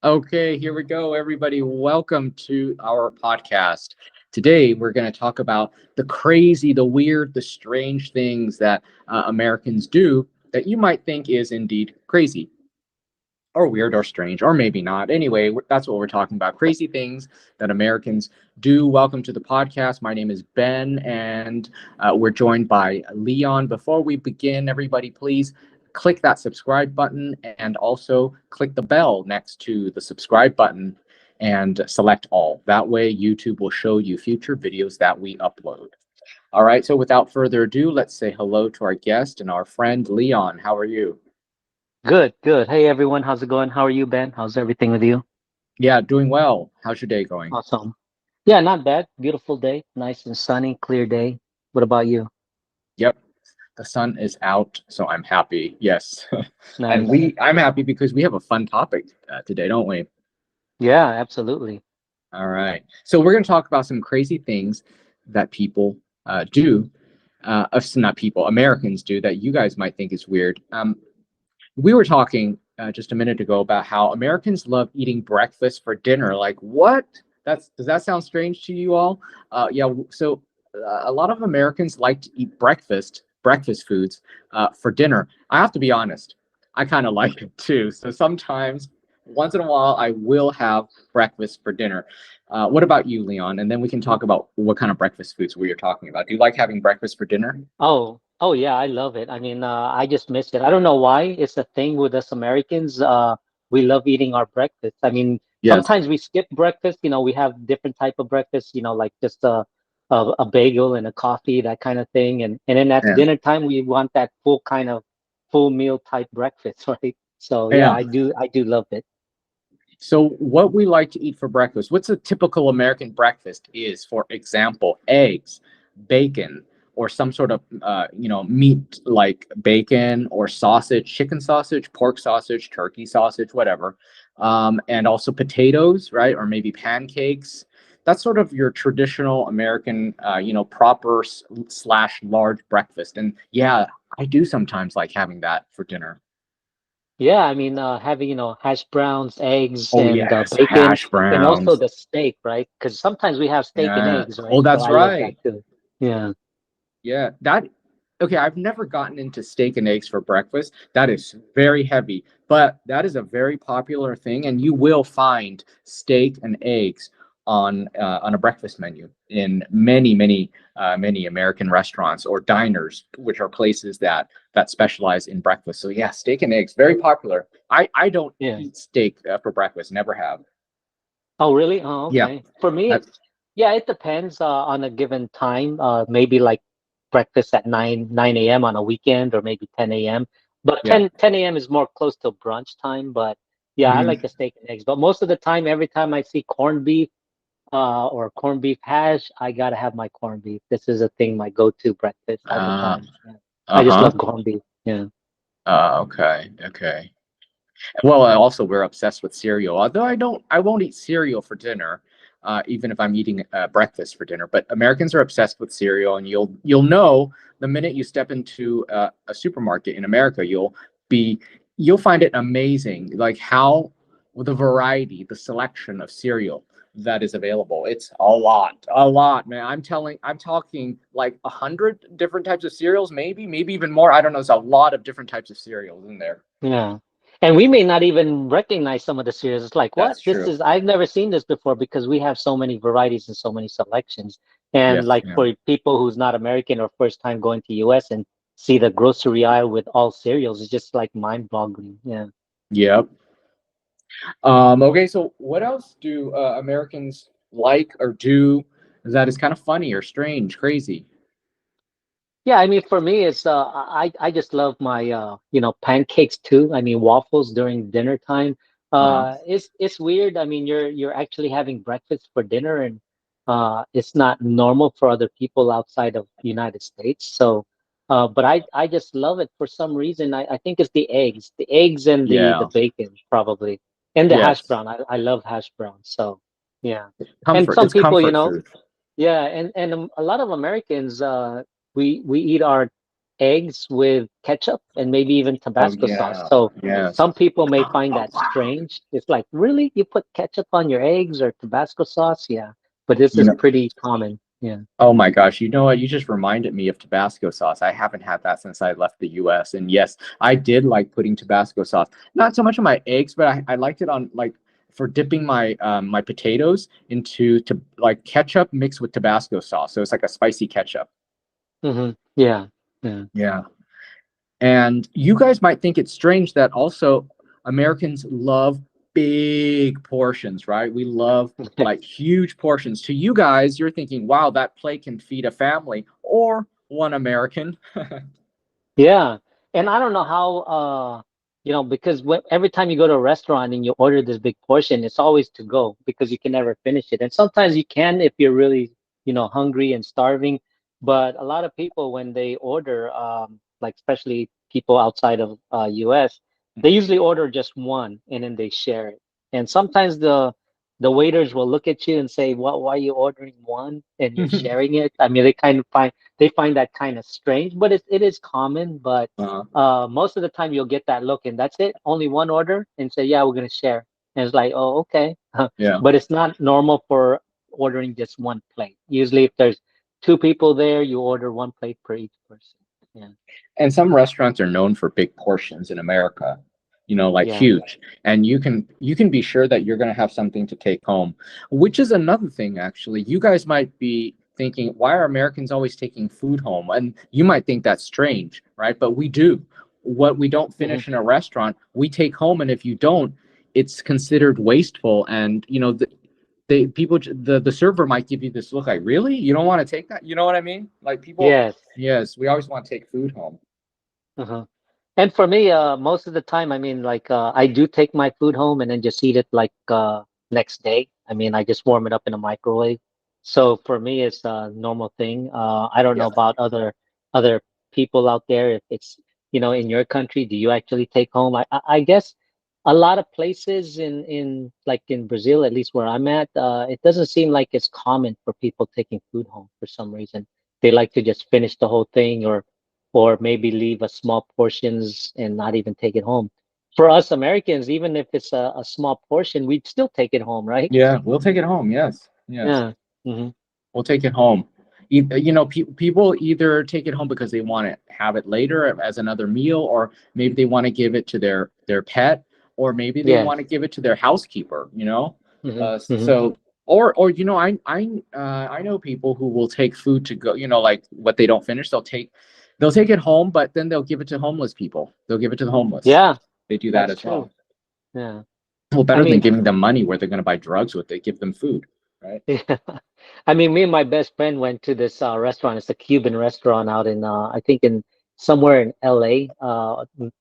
Okay, here we go, everybody. Welcome to our podcast. Today, we're going to talk about the crazy, the weird, the strange things that Americans do that you might think is indeed crazy or weird or strange, or maybe not. Anyway, that's what we're talking about, crazy things that Americans do. Welcome to the podcast. My name is Ben, and we're joined by Leon. Before we begin, everybody, please click that subscribe button and also click the bell next to the subscribe button and select all. That way, YouTube will show you future videos that we upload. All right, so without further ado, let's say hello to our guest and our friend Leon. How are you? Good, good. Hey everyone, how's it going? How are you, Ben? How's everything with you? Yeah, doing well. How's your day going? Awesome. Yeah, not bad. Beautiful day, nice and sunny, clear day. What about you? Yep, the sun is out, so I'm happy. Yes. And Nice. I'm happy because we have a fun topic today, don't we? Yeah, absolutely. All right. So we're going to talk about some crazy things that people do, not people, Americans do that you guys might think is weird. We were talking just a minute ago about how Americans love eating breakfast for dinner. Like, what? Does that sound strange to you all? Yeah. So a lot of Americans like to eat breakfast foods for dinner. I have to be honest. I kind of like it too. So sometimes, once in a while, I will have breakfast for dinner. What about you, Leon? And then we can talk about what kind of breakfast foods we are talking about. Do you like having breakfast for dinner? Oh yeah, I love it. I mean, I just miss it. I don't know why. It's a thing with us Americans. We love eating our breakfast. I mean, Yes. sometimes we skip breakfast. We have different type of breakfast. Like just a bagel and a coffee, that kind of thing. And then at Yeah. dinner time, we want that full meal type breakfast, right? So yeah, Yeah. I do love it. So, what we like to eat for breakfast, what's a typical American breakfast is, for example, eggs, bacon, or some sort of, meat like bacon or sausage, chicken sausage, pork sausage, turkey sausage, whatever. And also potatoes, right? Or maybe pancakes. That's sort of your traditional American, proper slash large breakfast. And yeah, I do sometimes like having that for dinner. Yeah, I mean, having, hash browns, eggs, Oh, and yes, bacon, hash and also browns. the steak, right? Because sometimes we have steak and Yeah. eggs, Oh, right? So that's I love that right. too. Yeah. Yeah. Okay. I've never gotten into steak and eggs for breakfast. That is very heavy, but that is a very popular thing. And you will find steak and eggs on a breakfast menu in many American restaurants or diners, which are places that specialize in breakfast. So yeah, steak and eggs, very popular. I don't Yeah. eat steak for breakfast, never have. Oh, really? Oh, Yeah. okay. For me, That's yeah, it depends on a given time. Maybe like breakfast at 9 a.m. on a weekend, or maybe 10 a.m. But yeah. 10 a.m. is more close to brunch time. But yeah, I like Mhm. the steak and eggs. But most of the time, every time I see corned beef, or corned beef hash, I gotta have my corned beef. This is a thing, my go-to breakfast at the Uh, time. Yeah. I just uh-huh. love corned beef. Yeah. Okay, okay. Well, also we're obsessed with cereal. Although I won't eat cereal for dinner, even if I'm eating breakfast for dinner. But Americans are obsessed with cereal, and you'll know the minute you step into a supermarket in America, be you'll find it amazing, like how the variety, the selection of cereal that is available. It's a lot, man. I'm talking like 100 different types of cereals, maybe even more. I don't know. There's a lot of different types of cereals in there. Yeah. And we may not even recognize some of the cereals. It's like, what? That's This true. is, I've never seen this before, because we have so many varieties and so many selections. And Yes, like yeah. for people who's not American or first time going to US and see the grocery aisle with all cereals, it's just like mind-boggling. Yeah. Yep. Okay, so what else do Americans like or do that is kind of funny or strange, crazy? Yeah, I mean, for me, it's I just love my pancakes too. I mean, waffles during dinner time. Uh-huh. It's weird. I mean, you're actually having breakfast for dinner, and it's not normal for other people outside of United States. So, but I just love it for some reason. I think it's the eggs and the Yeah. bacon probably, and the hash Yes. brown. I love hash brown. So, yeah, and Comfort. some It's people, comfort food. yeah, and a lot of Americans, we eat our eggs with ketchup and maybe even Oh Tabasco sauce. yeah, So yes. some people may find that strange. It's like, really? You put ketchup on your eggs or Tabasco sauce? Yeah. But this You is know, pretty common. Yeah. oh my gosh, you know what? You just reminded me of Tabasco sauce. I haven't had that since I left the US. And yes, I did like putting Tabasco sauce. Not so much on my eggs, but I liked it on like for dipping my potatoes into to like ketchup mixed with Tabasco sauce. So it's like a spicy ketchup. Yeah. Yeah. Yeah. And you guys might think it's strange that also Americans love big portions, right? We love like huge portions. To you guys, you're thinking, wow, that plate can feed a family or one American. Yeah, and I don't know how, because every time you go to a restaurant and you order this big portion, it's always to go because you can never finish it. And sometimes you can if you're really, hungry and starving. But a lot of people, when they order, like especially people outside of US, they usually order just one and then they share it. And sometimes the waiters will look at you and say, "What? Why are you ordering one and you're sharing it?" I mean, they find that kind of strange, but it is common. But uh, most of the time, you'll get that look, and that's it. Only one order, and say, "Yeah, we're gonna share." And it's like, "Oh, okay," yeah. but it's not normal for ordering just one plate. Usually, if there's two people there, you order one plate per each person. Yeah, And some restaurants are known for big portions in America, like yeah, huge. And you can be sure that you're going to have something to take home, which is another thing actually. You guys might be thinking, why are Americans always taking food home? And you might think that's strange, right? But we do. What we don't hmm finish in a restaurant, we take home, and if you don't, it's considered wasteful. And the server might give you this look like, really? You don't want to take that? You know what I mean? Like people, yes. yes, we always want to take food home. Uh-huh. And for me, most of the time, I mean, like, I do take my food home and then just eat it like next day. I mean, I just warm it up in a microwave. So for me, it's a normal thing. I don't know Yeah. about other people out there. If it's, in your country, do you actually take home? I guess a lot of places in like in Brazil, at least where I'm at, it doesn't seem like it's common for people taking food home for some reason. They like to just finish the whole thing or maybe leave a small portions and not even take it home. For us Americans, even if it's a small portion, we'd still take it home, right? Yeah, we'll take it home. Yes. Yes. Yeah. hmm We'll take it home. People either take it home because they want to have it later as another meal, or maybe they want to give it to their pet, or maybe they Yes. want to give it to their housekeeper. hmm hmm So or I know people who will take food to go, like what they don't finish, they'll take it home, but then they'll give it to homeless people. They'll give it to the homeless. Yeah, They do that that's as well. true. Yeah. Well, I better than mean, giving them money where they're going to buy drugs with it, give them food, right? yeah. I mean, me and my best friend went to this restaurant. It's a Cuban restaurant out in, I think in somewhere in LA,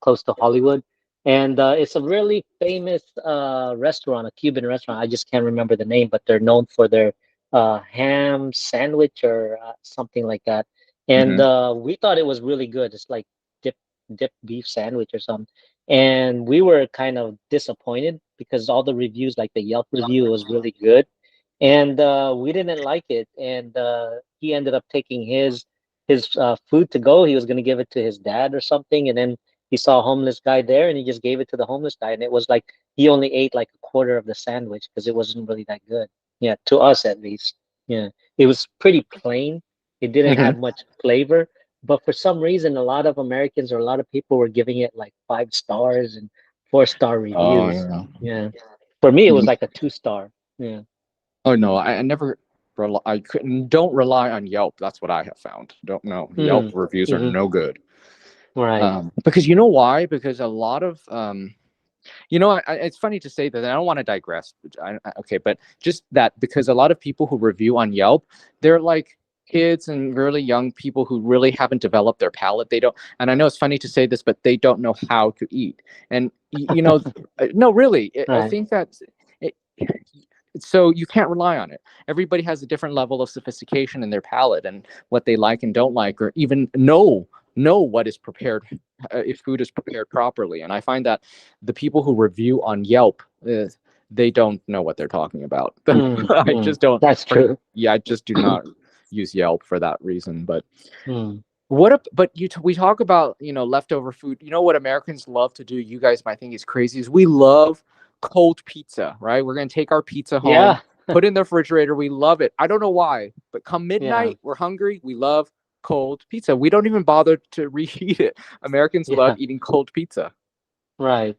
close to Hollywood. And it's a really famous restaurant, a Cuban restaurant. I just can't remember the name, but they're known for their ham sandwich or something like that. And Hmm. we thought it was really good. It's like dip dip beef sandwich or something. And we were kind of disappointed because all the reviews, like the Yelp review, was really good and we didn't like it. And he ended up taking his food to go. He was going to give it to his dad or something, and then he saw a homeless guy there, and he just gave it to the homeless guy. And it was like he only ate like a quarter of the sandwich because it wasn't really that good. Yeah, to us at least. Yeah, it was pretty plain. It didn't Hmm. have much flavor, but for some reason, a lot of Americans or a lot of people were giving it like 5 stars and 4-star Oh reviews. yeah. Yeah, for me, it was Mm. like a 2-star. Yeah. Oh no, I never. I couldn't. Don't rely on Yelp. That's what I have found. Don't know. Yelp Mm, reviews are hmm no good. Right. Because you know why? Because a lot of it's funny to say that. I don't want to digress. Okay, but just that because a lot of people who review on Yelp, they're like kids and really young people who really haven't developed their palate. They don't, and I know it's funny to say this, but they don't know how to eat. And no, really, I Right. think that. It, so you can't rely on it. Everybody has a different level of sophistication in their palate and what they like and don't like, or even know what is prepared, if food is prepared properly. And I find that the people who review on Yelp, they don't know what they're talking about. I just don't. That's true. Yeah, I just do not use Yelp for that reason. But Mm. But we talk about, leftover food. You know what Americans love to do? You guys might think is crazy. Is we love cold pizza, right? We're gonna take our pizza home, Yeah, put it in the refrigerator. We love it. I don't know why, but come yeah, midnight, we're hungry. We love cold pizza. We don't even bother to reheat it. Americans love yeah. eating cold pizza. Right.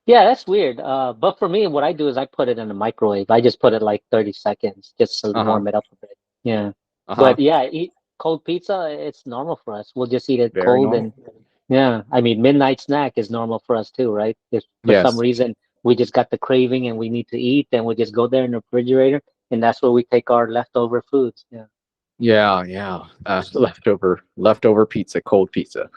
Yeah, that's weird. But for me, what I do is I put it in the microwave. I just put it like 30 seconds just to Uh huh. warm it up a bit. Yeah. Uh huh. But yeah, eat cold pizza, it's normal for us. We'll just eat it Very cold and normal. yeah, I mean, midnight snack is normal for us too, right? If for some Yes. reason we just got the craving and we need to eat, then we just go there in the refrigerator and that's where we take our leftover foods. Yeah. Yeah. Yeah. Leftover pizza, cold pizza.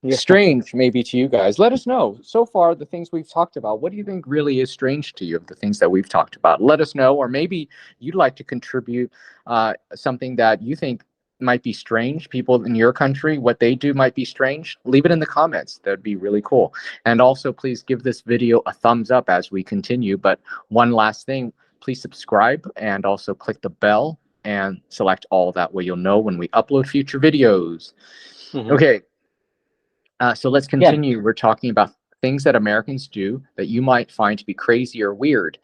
Yeah. Strange maybe to you guys. Let us know. So far, the things we've talked about, what do you think really is strange to you of the things that we've talked about? Let us know. Or maybe you'd like to contribute something that you think might be strange. People in your country, what they do might be strange. Leave it in the comments. That'd be really cool. And also, please give this video a thumbs up as we continue. But one last thing, please subscribe and also click the bell and select all. That way you'll know when we upload future videos. Hmm. Okay, so let's Yeah. continue. We're talking about things that Americans do that you might find to be crazy or weird.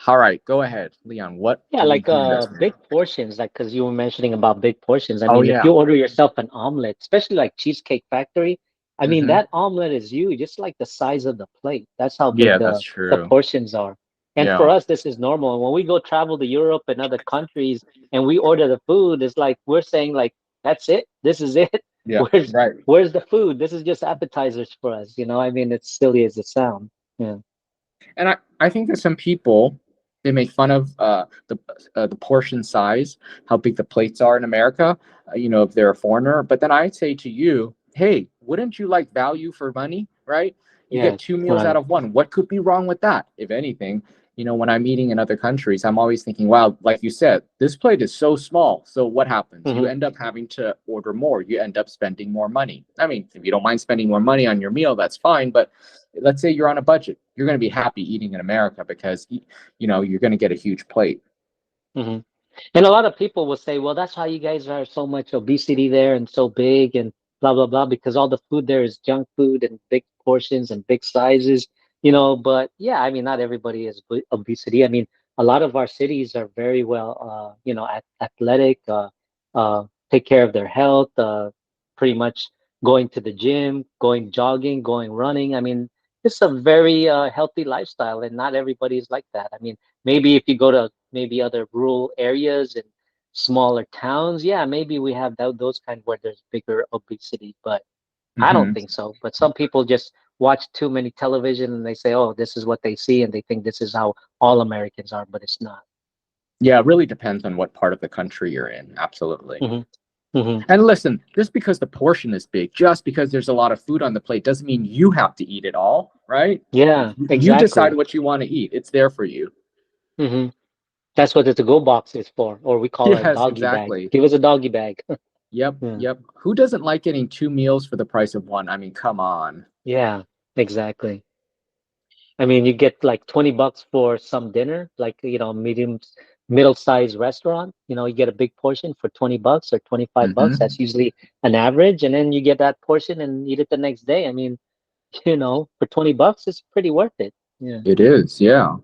All right, go ahead, Leon. What Yeah, do we like do that's weird? big portions, like because you were mentioning about big portions. I Oh mean, if yeah. you order yourself an omelet, especially like Cheesecake Factory, I mean Mm-hmm. that omelet is huge. It's like the size of the plate. That's how big Yeah, that's the true. portions are. And for Yeah. us, this is normal. And when we go travel to Europe and other countries and we order the food, it's like we're saying like, that's it. This is it. Yeah. Where's Right. where's the food? This is just appetizers for us, you know? I mean, it's silly as it sounds. Yeah. And I think that some people they make fun of the portion size, how big the plates are in America. If they're a foreigner. But then I'd say to you, hey, wouldn't you like value for money, right? You get Yes. two meals out Right. of one. What could be wrong with that? If anything, when I'm eating in other countries, I'm always thinking, wow, like you said, this plate is so small. So what happens? You Hmm. end up having to order more. You end up spending more money. I mean, if you don't mind spending more money on your meal, that's fine. But let's say you're on a budget, you're going to be happy eating in America because you're going to get a huge plate. Hmm. And a lot of people will say, well, that's how you guys are so much obesity there and so big and blah, blah, blah, because all the food there is junk food and big portions and big sizes, you know. But yeah, I mean, not everybody is obesity. I mean, a lot of our cities are very well, athletic, take care of their health, pretty much going to the gym, going jogging, going running. I mean, it's a very healthy lifestyle, and not everybody is like that. I mean, maybe if you go to maybe other rural areas and smaller towns, yeah, maybe we have those kind where there's bigger obesity, but I don't Hmm. think so. But some people just watch too many television and they say, oh, this is what they see, and they think this is how all Americans are, but it's not. Yeah, it really depends on what part of the country you're in. Absolutely. Hmm. Hmm. And listen, just because the portion is big, just because there's a lot of food on the plate, doesn't mean you have to eat it all, right? Yeah, You decide exactly. what you want to eat. It's there for you. Hmm. That's what the to-go box is for, or we call it a Yes, doggy bag. exactly. Give us a doggy bag. Yep, Yeah, yep. Who doesn't like getting two meals for the price of one? I mean, come on. yeah, exactly. I mean, you get like 20 bucks for some dinner, like, middle-sized restaurant. You know, you get a big portion for 20 bucks or 25 bucks. Hmm. That's usually an average. And then you get that portion and eat it the next day. I mean, for 20 bucks, it's pretty worth it. Yeah. It is, yeah.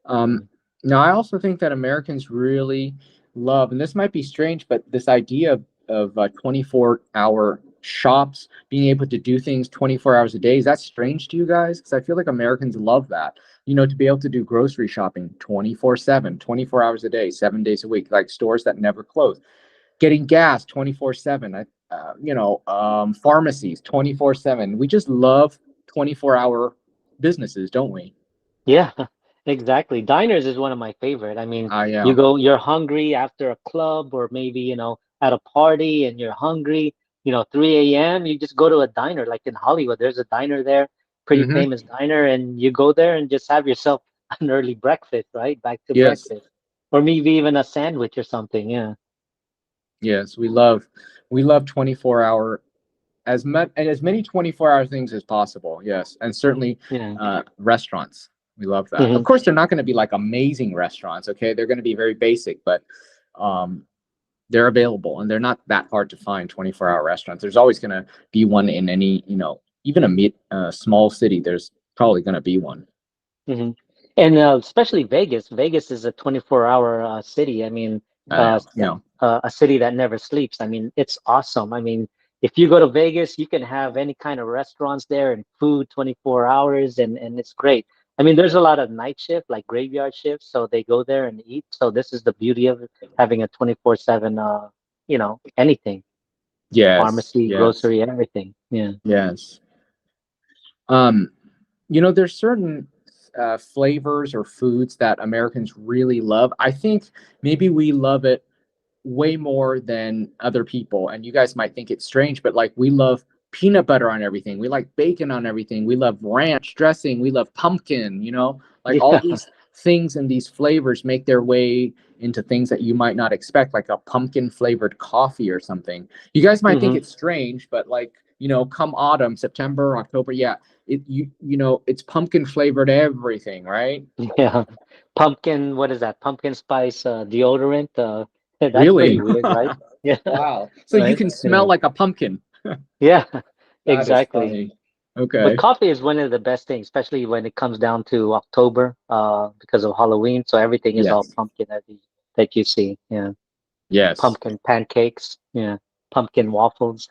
Um, Mm. Now, I also think that Americans really love, and this might be strange, but this idea of 24-hour shops, being able to do things 24 hours a day, is that strange to you guys? Because I feel like Americans love that. To be able to do grocery shopping 24/7, 24 hours a day, 7 days a week, like stores that never close. Getting gas 24/7. Pharmacies 24/7. We just love 24-hour businesses, don't we? Yeah, exactly. Diners is one of my favorite. I mean, Yeah. you're hungry after a club or maybe, at a party and you're hungry, 3 a.m., you just go to a diner. Like in Hollywood, there's a diner there, pretty Hmm. famous diner, and you go there and just have yourself an early breakfast, right? Back to Yes. breakfast. Or maybe even a sandwich or something. Yeah. Yes, we love 24-hour as many 24-hour things as possible. Yes, and certainly Yeah. restaurants. We love that. Of Hmm. course, they're not going to be like amazing restaurants. Okay, they're going to be very basic, but um, they're available, and they're not that hard to find. 24-hour restaurants. There's always going to be one in any, even a small city. There's probably going to be one. Hmm. And especially Vegas. Vegas is a 24-hour city. I mean, I know. Yeah. a city that never sleeps. I mean, it's awesome. I mean, if you go to Vegas, you can have any kind of restaurants there and food 24 hours, and it's great. I mean, there's a lot of night shift, like graveyard shifts, so they go there and eat. So this is the beauty of having a 24/7, anything, Yes. pharmacy, Yes. grocery, everything. Yeah. Yes. Um, there's certain flavors or foods that Americans really love. I think maybe we love it way more than other people. And you guys might think it's strange, but like we love peanut butter on everything. We like bacon on everything. We love ranch dressing. We love pumpkin, like all Yeah. these things and these flavors make their way into things that you might not expect, like a pumpkin flavored coffee or something. You guys might think Hmm. it's strange, but like, come autumn, September, October, yeah, it's pumpkin flavored everything, right? Yeah. Pumpkin, what is that? Pumpkin spice deodorant. That's Really? pretty weird, right? Yeah, Wow. So you right. can smell Yeah. like a pumpkin. Yeah, That is exactly. funny. But Okay. coffee is one of the best things, especially when it comes down to October, because of Halloween. So everything is all Yes. pumpkin that you see. Yeah. Yes. Pumpkin pancakes. Yeah. Pumpkin waffles.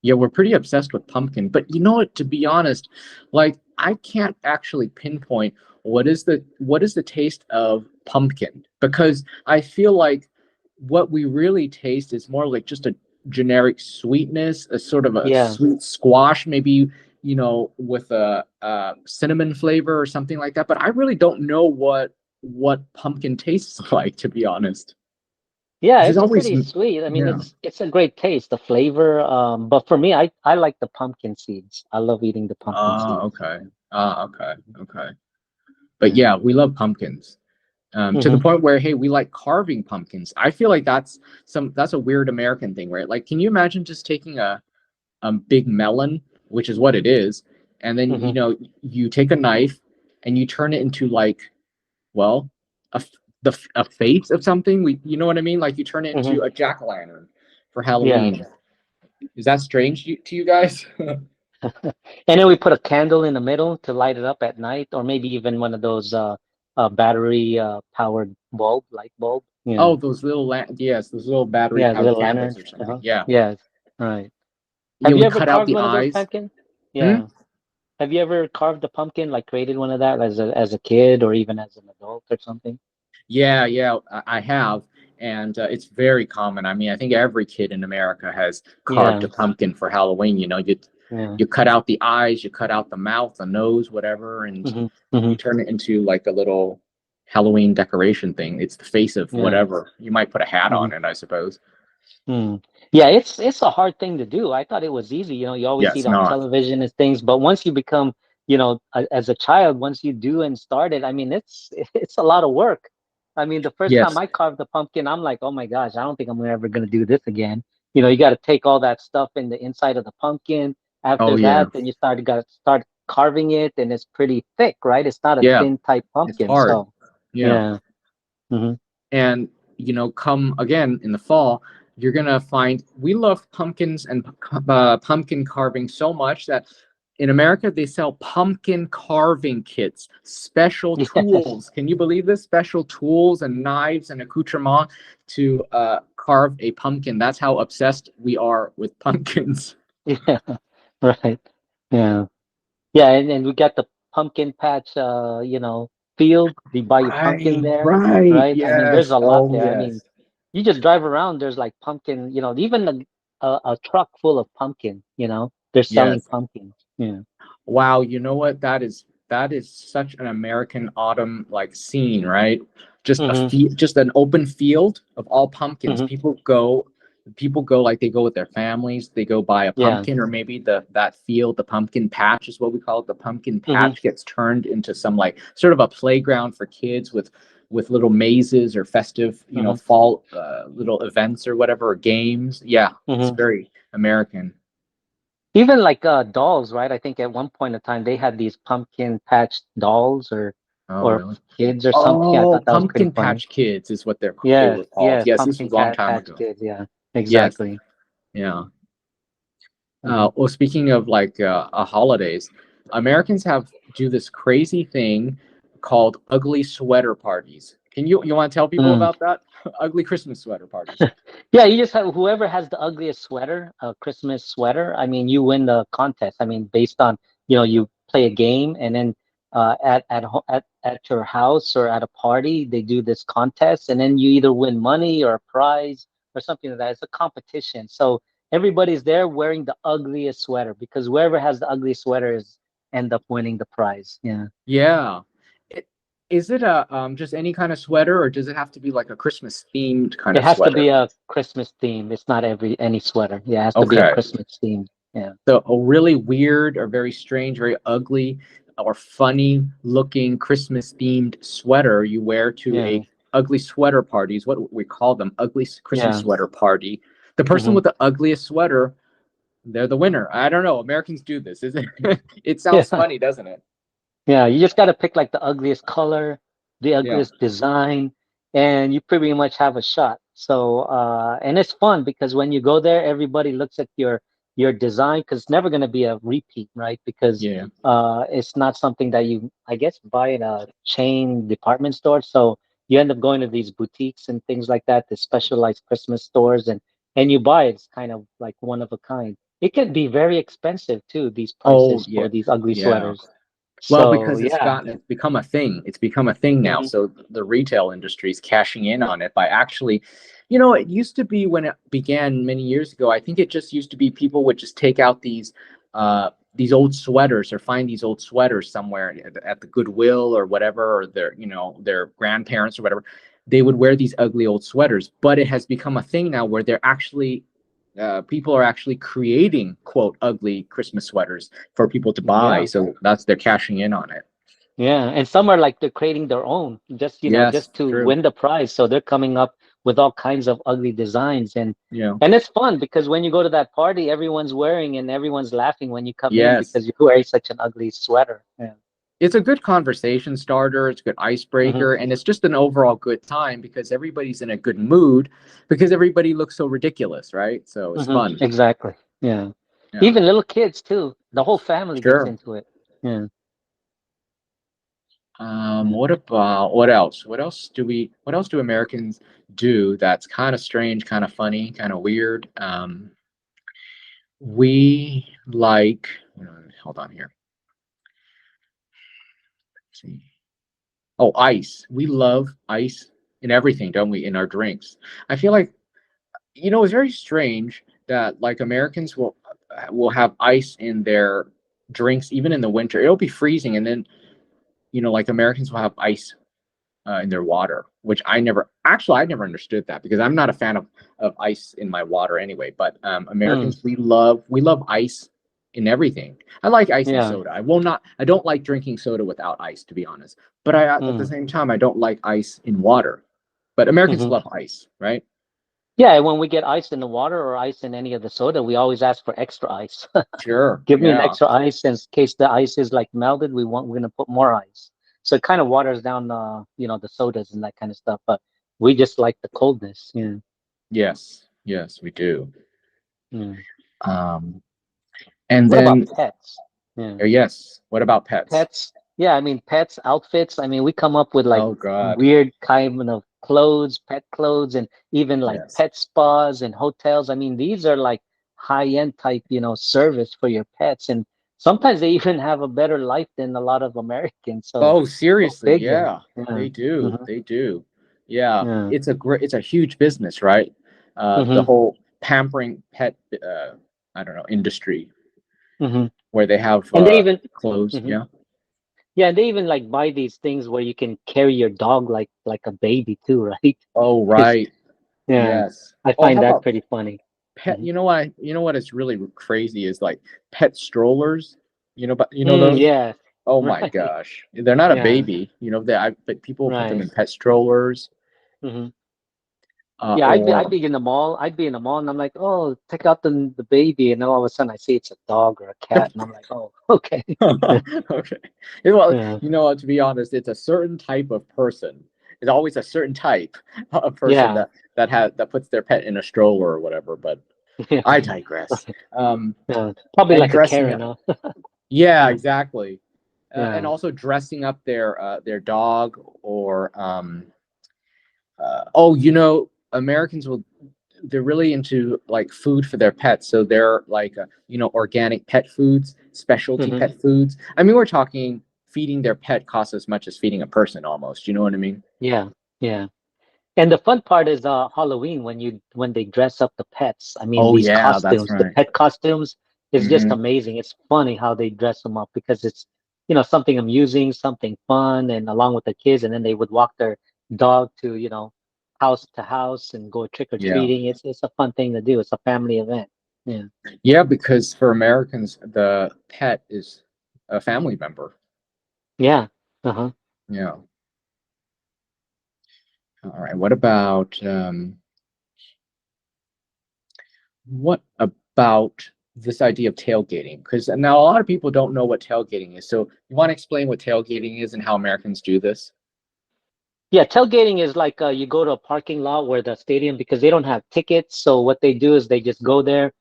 Yeah, we're pretty obsessed with pumpkin. But you know what, to be honest, like I can't actually pinpoint what is the taste of pumpkin, because I feel like what we really taste is more like just a generic sweetness, a sort of a Yeah. sweet squash, maybe, with a cinnamon flavor or something like that. But I really don't know what pumpkin tastes like, to be honest. Yeah, This is it's always, pretty sweet. I mean, yeah. it's a great taste, the flavor. But for me, I like the pumpkin seeds. I love eating the pumpkin seeds. Okay. Okay. Okay. But Yeah. yeah, we love pumpkins. To the Hmm. point where, hey, we like carving pumpkins. I feel like that's a weird American thing, right? Like, can you imagine just taking a big melon, which is what it is, and then Hmm. you take a knife and you turn it into like, well, a a face of something. You know what I mean? Like you turn it Hmm. into a jack-o'-lantern for Yeah. Halloween. Is that strange to you guys? And then we put a candle in the middle to light it up at night, or maybe even one of those battery powered light bulb. Yeah. Oh, those little yes, those little battery Yeah, the powered little candles lanterns. or something. Uh-huh. Yeah. Yes. Right. Yeah, Have you we ever cut out carved the one of those eyes. pumpkin? Hmm? Yeah. Have you ever carved a pumpkin, like created one of that as a kid or even as an adult or something? Yeah, yeah, I have, and it's very common. I mean, I think every kid in America has carved a Yeah. pumpkin for Halloween. You Yeah. you cut out the eyes, you cut out the mouth, the nose, whatever, and Hmm. Hmm. you turn it into like a little Halloween decoration thing. It's the face of Yeah. whatever. You might put a hat Hmm. on it, I suppose. Mm. Yeah, it's a hard thing to do. I thought it was easy. You always see Yes, it on not. television and things, but once you become, as a child, once you do and start it, I mean, it's it's a lot of work. I mean, the first time Yes. I carved a pumpkin, I'm like, oh my gosh, I don't think I'm ever gonna do this again. You got to take all that stuff in the inside of the pumpkin. Oh After yeah. that, then got to start carving it, and it's pretty thick, right? It's not a Yeah. thin type It's pumpkin, hard. so Yeah. yeah. Hmm. And come again in the fall, you're gonna find we love pumpkins and pumpkin carving so much that in America they sell pumpkin carving kits, special Yes. tools. Can you believe this? Special tools and knives and accoutrement to carve a pumpkin. That's how obsessed we are with pumpkins. Yeah. Right. Yeah. Yeah, and we got the pumpkin patch, field. You buy your pumpkin Right, there, right. right? I mean, there's Yes. a lot Oh, there. I yes. mean, you just drive around, there's like pumpkin, even a truck full of pumpkin, they're selling Yes. pumpkins. Yeah. Wow, you know what? That is such an American autumn like scene, right? Mm-hmm. Just an open field of all pumpkins. Mm-hmm. People go like they go with their families, they go buy a Yeah. pumpkin, or maybe that field, the pumpkin patch is what we call it. The pumpkin Mm-hmm. patch gets turned into some like sort of a playground for kids with little mazes or festive, Mm-hmm. fall little events or whatever, or games. Yeah, it's Mm-hmm. very American. Even like dolls, right? I think at one point in time they had these pumpkin patch dolls, or Oh, or really? Kids or something. I Oh, thought that was pretty Pumpkin funny. Patch Kids is what they Yes, were called. yes, Yes, this was Pumpkin a long Cat time Patch ago. Kids. Yeah, Yes. exactly. Yeah. Hmm. Well, speaking of like holidays, Americans have do this crazy thing called ugly sweater parties. You want to tell people Mm. about that? Ugly Christmas sweater parties. Yeah, you just have whoever has the ugliest sweater, a Christmas sweater. I mean, you win the contest. I mean, based on, you play a game, and then at your house or at a party, they do this contest, and then you either win money or a prize or something like that. It's a competition. So everybody's there wearing the ugliest sweater, because whoever has the ugliest sweater is end up winning the prize. Yeah. Yeah. It, is it a just any kind of sweater, or does it have to be like a Christmas themed kind It of has to be sweater? a Christmas theme. It's not any sweater. Yeah, it has to be a Okay. Christmas theme. Yeah. So a really weird or very strange, very ugly or funny looking Christmas themed sweater you wear to Yeah. a ugly sweater party is what we call them, ugly Christmas Yeah. sweater party. The person Hmm. with the ugliest sweater, they're the winner. I don't know. Americans do this, isn't it? It sounds Yeah. funny, doesn't it? Yeah. You just got to pick like the ugliest color, the Yeah. ugliest design, and you pretty much have a shot. So, and it's fun because when you go there, everybody looks at your design, because it's never going to be a repeat, right? Because Yeah. it's not something that you, I guess, buy in a chain department store. So you end up going to these boutiques and things like that, the specialized Christmas stores, and you buy it. It's kind of like one of a kind. It can be very expensive too, these Oh, prices yeah. for these ugly Yeah. sweaters. Well, So because yeah. it's become a thing. It's become a thing now. Hmm. So the retail industry is cashing in on it by actually, it used to be when it began many years ago. I think it just used to be people would just take out these old sweaters or find these old sweaters somewhere at the Goodwill or whatever, or their grandparents or whatever. They would wear these ugly old sweaters, but it has become a thing now where they're actually people are actually creating quote ugly Christmas sweaters for people to buy. Yeah. So they're cashing in on it. Yeah. And some are like they're creating their own, just Yes, just to true. win the prize. So they're coming up with all kinds of ugly designs, Yeah. and it's fun because when you go to that party, everyone's wearing and everyone's laughing when you come in Yes. because you're wearing such an ugly sweater. Yeah. It's a good conversation starter. It's a good Hmm. icebreaker. And it's just an overall good time because everybody's in a good mood because everybody looks so ridiculous, right? So it's Hmm. fun. Exactly. Yeah. Yeah. Even little kids too. The whole family gets Sure. into it. Yeah. Yeah. What else? What else do Americans do that's kind of strange, kind of funny, kind of weird? We like, hold on here. Let's see. Oh, ice. We love ice in everything, don't we? In our drinks. I feel like, it's very strange that like Americans will have ice in their drinks even in the winter. It'll be freezing, and then like Americans will have ice in their water, which I never understood that because I'm not a fan of ice in my water anyway. But Mm. Americans, we love ice in everything. I like ice in Yeah. soda. I don't like drinking soda without ice, to be honest. But at the Mm. same time, I don't like ice in water. But Americans Hmm. love ice, right? Yeah. And when we get ice in the water or ice in any of the soda, we always ask for extra ice. Sure. Give me an Yeah. extra ice in case the ice is like melted. We're gonna put more ice. So it kind of waters down the sodas and that kind of stuff. But we just like the coldness. Yeah. Yes. Yes, we do. Yeah. Um, and What about then, pets? Yeah. yes. What about pets? Pets. Yeah, I mean pets, outfits. I mean, we come up with like Oh God. weird kind of clothes, pet clothes, and even like Yes. pet spas and hotels. I mean, these are like high-end type, service for your pets. And sometimes they even have a better life than a lot of Americans. So Oh, go seriously, figure. yeah, Yeah. they do. Hmm. They do. Yeah, Yeah. it's a huge business, right? The Hmm. whole pampering pet, I don't know, industry Hmm. where they have And they even, clothes. hmm Yeah. yeah, they even like buy these things where you can carry your dog like a baby too, right? Oh, It's, right. yeah, Yes. I Oh, how find that about pretty funny. pet? Hmm. You know what is really crazy is like pet strollers. But those. Yeah, Oh my right. gosh, they're not a Yeah, baby. But people put them right. in pet strollers. Hmm. Yeah, I'd or be in the mall. I'd be in the mall, and I'm like, oh, check out the baby, and then all of a sudden I see it's a dog or a cat, and I'm like, oh, okay. okay. Well, Yeah, to be honest, it's a certain type of person. It's always a certain type of person yeah, that puts their pet in a stroller or whatever. But yeah, I digress. Um, yeah. Probably and like a dressing Karen, up. huh? Yeah, Yeah, exactly. And yeah. also dressing up their dog or oh, Americans will they're really into like food for their pets. So they're like organic pet foods, specialty Hmm. pet foods. I mean, we're talking feeding their pet costs as much as feeding a person almost. You know what I mean? Yeah, yeah. And the fun part is Halloween when they dress up the pets. I mean, Oh these yeah, that's costumes, the right. pet costumes is just Hmm. amazing. It's funny how they dress them up because it's, something amusing, something fun, and along with the kids, and then they would walk their dog to, house to house and go trick or Yeah. treating. It's a fun thing to do. It's a family event. Yeah. Yeah, because for Americans, the pet is a family member. Yeah. Uh-huh. Yeah. All right. What about this idea of tailgating? Because now a lot of people don't know what tailgating is. So you want to explain what tailgating is and how Americans do this? Yeah, tailgating is like you go to a parking lot where the stadium because they don't have tickets. So what they do is they just go there,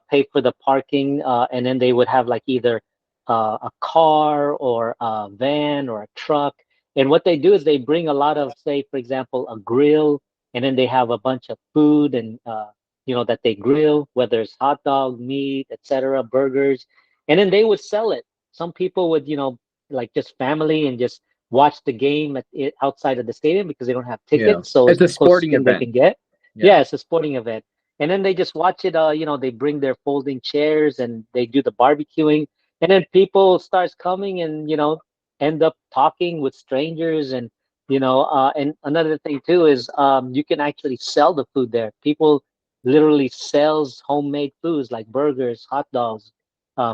pay for the parking, and then they would have like either a car or a van or a truck. And what they do is they bring a lot of, say, for example, a grill, and then they have a bunch of food and that they grill, whether it's hot dog, meat, etc., burgers, and then they would sell it. Some people would, like just family and just watch the game outside of the stadium because they don't have Yeah. tickets. So It's it's a the closest sporting thing they event. can get. Yeah. Yeah, it's a sporting event. And then they just watch it. They bring their folding chairs and they do the barbecuing. And then people starts coming and, end up talking with strangers. And another thing too is you can actually sell the food there. People literally sells homemade foods like burgers, hot dogs,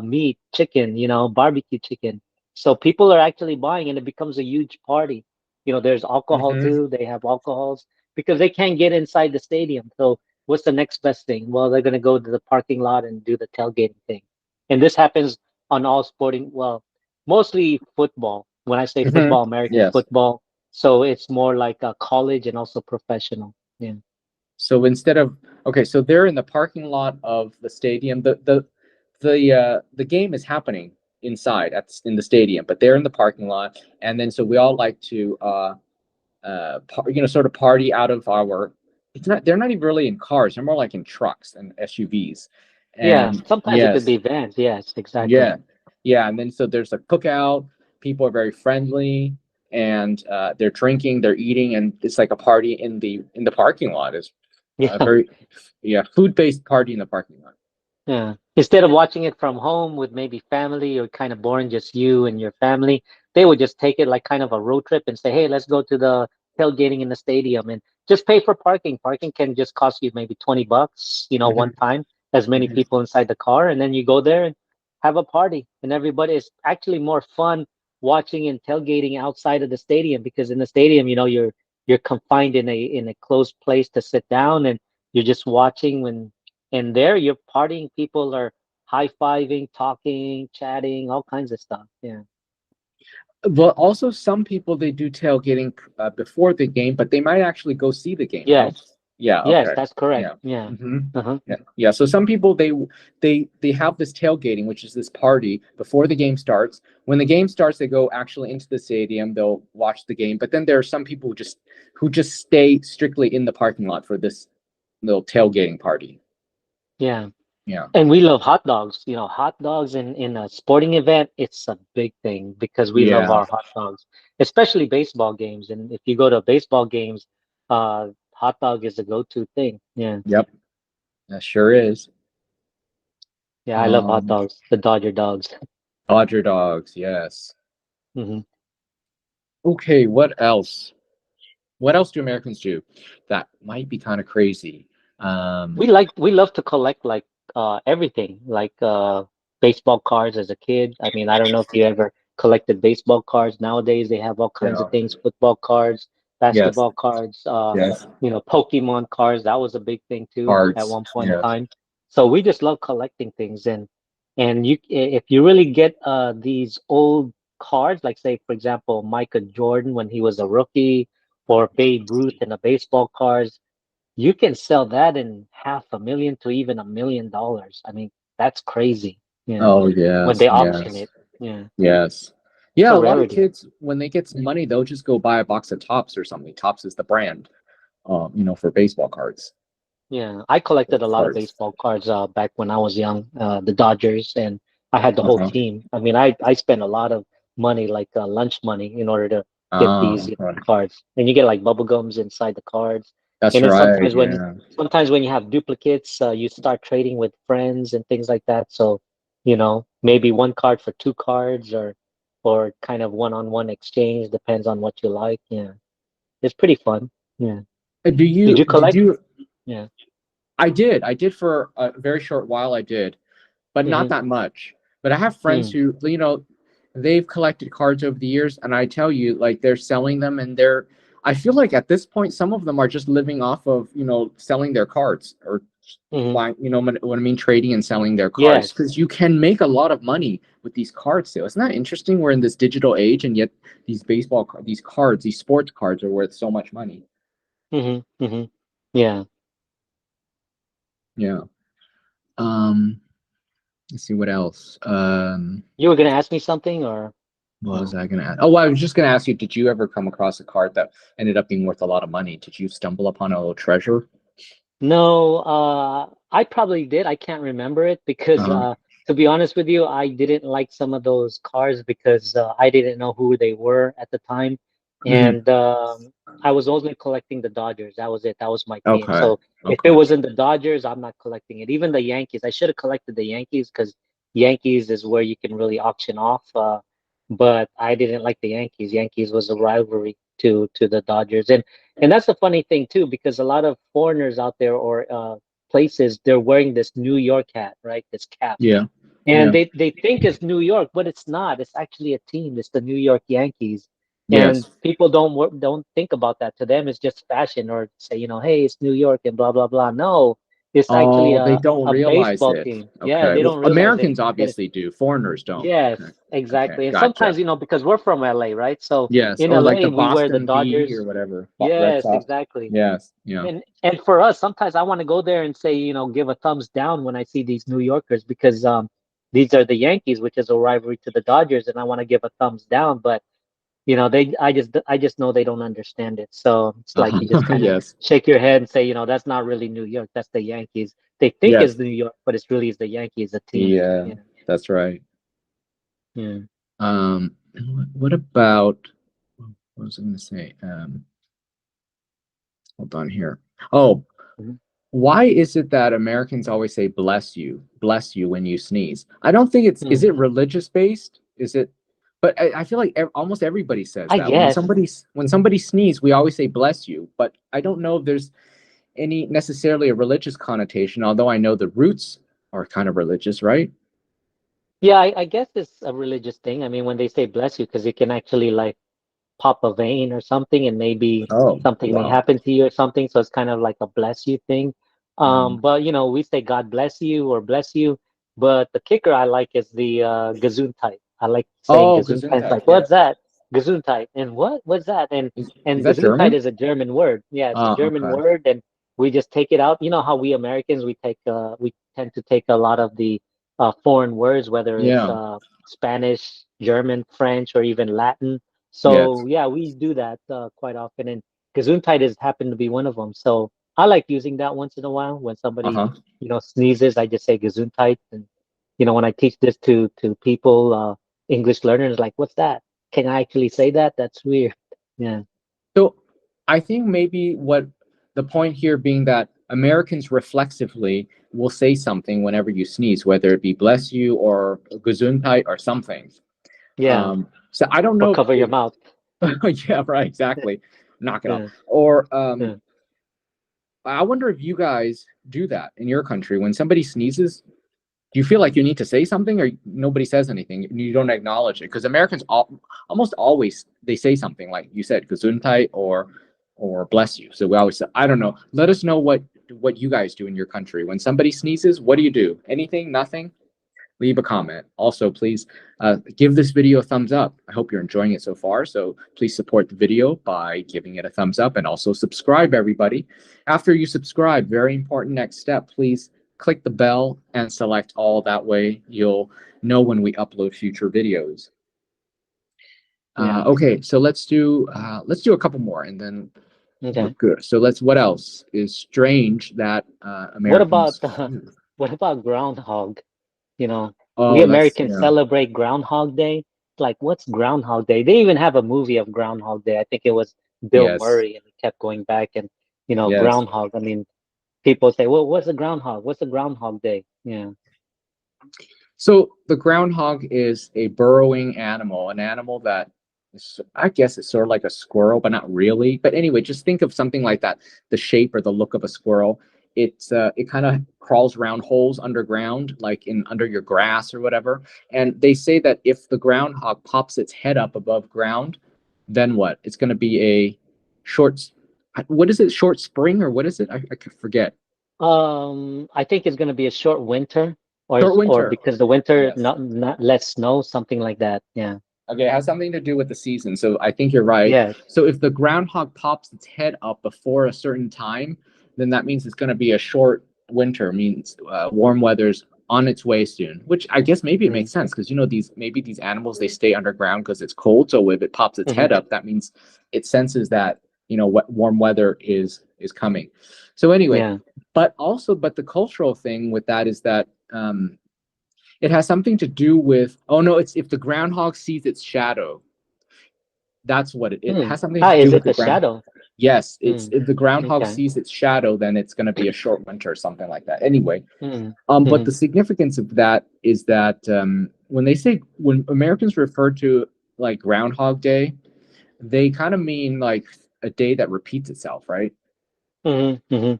meat, chicken, barbecue chicken, so people are actually buying and it becomes a huge party. There's alcohol Hmm. too. They have alcohols because they can't get inside the stadium. So what's the next best thing? Well, they're going to go to the parking lot and do the tailgating thing. And this happens on all sporting, well, mostly football. When I say Hmm. football, American Yes. football. So it's more like a college and also professional. Yeah. So instead of okay, so they're in the parking lot of the stadium. The game is happening inside in the stadium, but they're in the parking lot, and then so we all like to sort of party out of our. It's not. They're not even really in cars. They're more like in trucks and SUVs, Yeah. and Sometimes it could yes, be vans. Yes, exactly. yeah, yeah, and then so there's a cookout. People are very friendly, and they're drinking, they're eating, and it's like a party in the parking lot. It's a Yeah. very yeah food based party in the parking lot. Yeah. Instead of watching it from home with maybe family or kind of boring, just you and your family, they would just take it like kind of a road trip and say, hey, let's go to the tailgating in the stadium and just pay for parking. Parking can just cost you maybe $20, one Hmm. time, as many Hmm. people inside the car. And then you go there and have a party. And everybody is actually more fun watching and tailgating outside of the stadium because in the stadium, you're confined in a closed place to sit down and you're just watching when and there you're partying, people are high-fiving, talking, chatting, all kinds of stuff. Yeah. But also, some people they do tailgating before the game, but they might actually go see the game. No? Yes. Yeah. Yes, Okay. that's correct. Yeah. Yeah. Hmm. Uh-huh. Yeah. Yeah. So some people they have this tailgating, which is this party before the game starts. When the game starts, they go actually into the stadium. They'll watch the game. But then there are some people who just stay strictly in the parking lot for this little tailgating party. Yeah. Yeah. And we love hot dogs. Hot dogs in a sporting event, it's a big thing because we love Yeah. our hot dogs, especially baseball games. And if you go to baseball games, hot dog is the go-to thing. Yeah. Yep. That sure is. Yeah, I love hot Um, dogs, the Dodger dogs. Dodger dogs. Yes. Hmm. Okay. What else? What else do Americans do that might be kind of crazy? Um, We love to collect like everything, like baseball cards as a kid. I mean, I don't know if you ever collected baseball cards. Nowadays they have all kinds yeah. of things, football cards, Yes. basketball cards, Yes. Pokemon cards. That was a big thing too at Cards. one point in Yes. time. So we just love collecting things, and if you really get these old cards, like say for example Michael Jordan when he was a rookie, or Babe Ruth in the baseball cards, you can sell that in 500,000 to even $1 million. I mean, that's crazy. Yeah, Oh when yes. they auction Yes. it. Yeah, Yes. it's Yeah, a a lot of rarity. kids when they get some money, they'll just go buy a box of Tops or something. Tops is the brand, for baseball cards. Yeah, I collected a lot of Cards. baseball cards back when I was young, the Dodgers, and I had the whole Uh-huh. team. I mean, I spent a lot of money, like lunch money, in order to get these Right. cards. And you get like bubble gums inside the cards. That's And then right. Yeah. sometimes when you have duplicates, you start trading with friends and things like that. So, maybe one card for two cards, or kind of one-on-one exchange, depends on what you like. Yeah, it's pretty fun. Yeah. Do Did you you did collect? you Yeah. I did. I did for a very short while I did, but not Mm-hmm. that much. But I have friends Mm. who, they've collected cards over the years, and I tell you, like they're selling them, and I feel like at this point, some of them are just living off of, selling their cards or Mm-hmm. buying, what I mean, trading and selling their cards Yes. because you can make a lot of money with these card sales. Isn't that interesting? We're in this digital age, and yet these cards, these sports cards, are worth so much money. Mm-hmm. Mm-hmm. Yeah. Yeah. Um. Let's see what else. You were gonna ask me something, or What was no? I gonna ask? Oh, I was just gonna ask you, did you ever come across a card that ended up being worth a lot of money? Did you stumble upon a little treasure? No, I probably did. I can't remember it because, Uh, to be honest with you, I didn't like some of those cars because I didn't know who they were at the time, mhm. and I was only collecting the Dodgers. That was it. That was my team. Okay. So if it Okay. wasn't the Dodgers, I'm not collecting it. Even the Yankees, I should have collected the Yankees because Yankees is where you can really auction off. But I didn't like the Yankees. Yankees was a rivalry to the Dodgers, and that's the funny thing too, because a lot of foreigners out there, or places, they're wearing this New York hat, right? This cap. Yeah. And Yeah. they think it's New York, but it's not. It's actually a team. It's the New York Yankees. And Yes. people don't think about that. To them, it's just fashion, or say, hey, it's New York and blah blah blah. No, it's actually Oh, they don't a realize baseball it. team. Yeah, Okay. they Well, don't realize it. Americans But obviously do. Foreigners don't. yes, Okay. Okay. exactly. And sometimes, Gotcha. because we're from LA, right? So Yes. in Or like the LA, we wear the Boston B or Dodgers. whatever. Red Yes, Sox. exactly. Yes. Yeah. And for us, sometimes I want to go there and say, give a thumbs down when I see these New Yorkers, because these are the Yankees, which is a rivalry to the Dodgers, and I want to give a thumbs down, but I just know they don't understand it. So it's like you just kind of Yes. shake your head and say, that's not really New York, that's the Yankees. They think it's Yes. New York, but it's really is the Yankees, a team. Yeah. Yeah. That's right. Yeah. What about what was I going to say? Hold on here. Oh, Mhm. why is it that Americans always say bless you when you sneeze? I don't think is Mm. it religious based? Is it? But I feel like almost everybody says I that when guess. somebody sneeze, we always say bless you. But I don't know if there's any necessarily a religious connotation. Although I know the roots are kind of religious, right? Yeah, I guess it's a religious thing. I mean, when they say bless you, because it can actually like pop a vein or something, and maybe Oh, something may wow. happen to you or something. So it's kind of like a bless you thing. Um, But we say God bless you or bless you. But the kicker I like is the Gesundheit. I like saying oh, Gesundheit. It's Gesundheit. like, what's Yes. that? Gesundheit. And what's that? And Is and that Gesundheit German? is a German word. Yeah, it's a German Okay. word, and we just take it out. You know how we Americans, we tend to take a lot of the foreign words, whether it's Yeah. Spanish, German, French, or even Latin. Yes. So yeah, we do that quite often, and Gesundheit has happened to be one of them. So I like using that once in a while when somebody, Uh-huh. sneezes. I just say Gesundheit, and when I teach this to people, English learners, like, what's that? Can I actually say that? That's weird. Yeah, So I think maybe what the point here being that Americans reflexively will say something whenever you sneeze, whether it be bless you or gesundheit or something. yeah, So I don't or know cover your mouth. yeah, right, exactly. Knock it off. Yeah, Or yeah. I wonder if you guys do that in your country when somebody sneezes. Do you feel like you need to say something, or nobody says anything and you don't acknowledge it? Because Americans almost always they say something like you said, gesundheit or or bless you. So we always say, I don't know. Let us know what you guys do in your country. When somebody sneezes, what do you do? Anything? Nothing? Leave a comment. Also, please give this video a thumbs up. I hope you're enjoying it so far. So please support the video by giving it a thumbs up, and also subscribe, everybody. After you subscribe, very important next step, please click the bell and select all. That way you'll know when we upload future videos. Yeah. Okay, so let's do a couple more, and then we're Okay. good. So what else is strange that What about Americans do? what about Groundhog? You know, we Oh, that's Americans celebrate Groundhog Day. Like, what's Groundhog Day? They even have a movie of Groundhog Day. I think it was Bill yes, Murray, and he kept going back and, yes. Groundhog. I mean, people say, well, what's a groundhog? What's a Groundhog Day? Yeah. So the groundhog is a burrowing animal, an animal that I guess it's sort of like a squirrel, but not really. But anyway, just think of something like that, the shape or the look of a squirrel. It kind of crawls around holes underground, like in under your grass or whatever. And they say that if the groundhog pops its head up above ground, then what? It's going to be a short, what is it? Short spring or what is it? I forget. I think it's gonna be a short winter, Short or winter. because the winter Yes. not less snow, something like that. Yeah. Okay, it has something to do with the season. So I think you're right. Yes. So if the groundhog pops its head up before a certain time, then that means it's going to be a short winter, means warm weather's on its way soon, which I guess maybe it Mm-hmm. makes sense because these animals they stay underground because it's cold. So if it pops its Mm-hmm. head up, that means it senses that warm weather is coming. So anyway, Yeah. but the cultural thing with that is that it has something to do with, oh no, it's if the groundhog sees its shadow. That's what it Hmm. has something Ah, to do is with it the the ground. shadow? Yes, it's Mm. if the groundhog Okay. sees its shadow, then it's going to be a short winter or something like that. Anyway, Mm. but Mm-hmm. the significance of that is that when Americans refer to like Groundhog Day, they kind of mean like a day that repeats itself, right? Mm-hmm. Mm-hmm.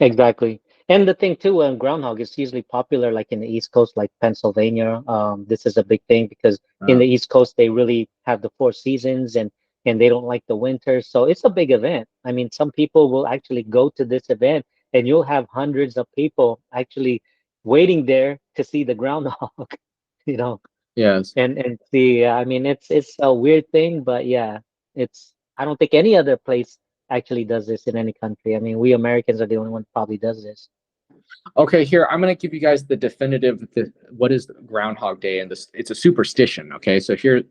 Exactly. And the thing too, groundhog is usually popular like in the East Coast, like Pennsylvania. This is a big thing because in Uh, the East Coast they really have the four seasons, and they don't like the winter. So it's a big event. I mean, some people will actually go to this event, and you'll have hundreds of people actually waiting there to see the groundhog, you know, yes. and see. I mean, it's a weird thing, but yeah, it's. I don't think any other place actually does this in any country. I mean, we Americans are the only one probably does this. Okay, here I'm going to give you guys the definitive. What is Groundhog Day, and this it's a superstition. Okay, so here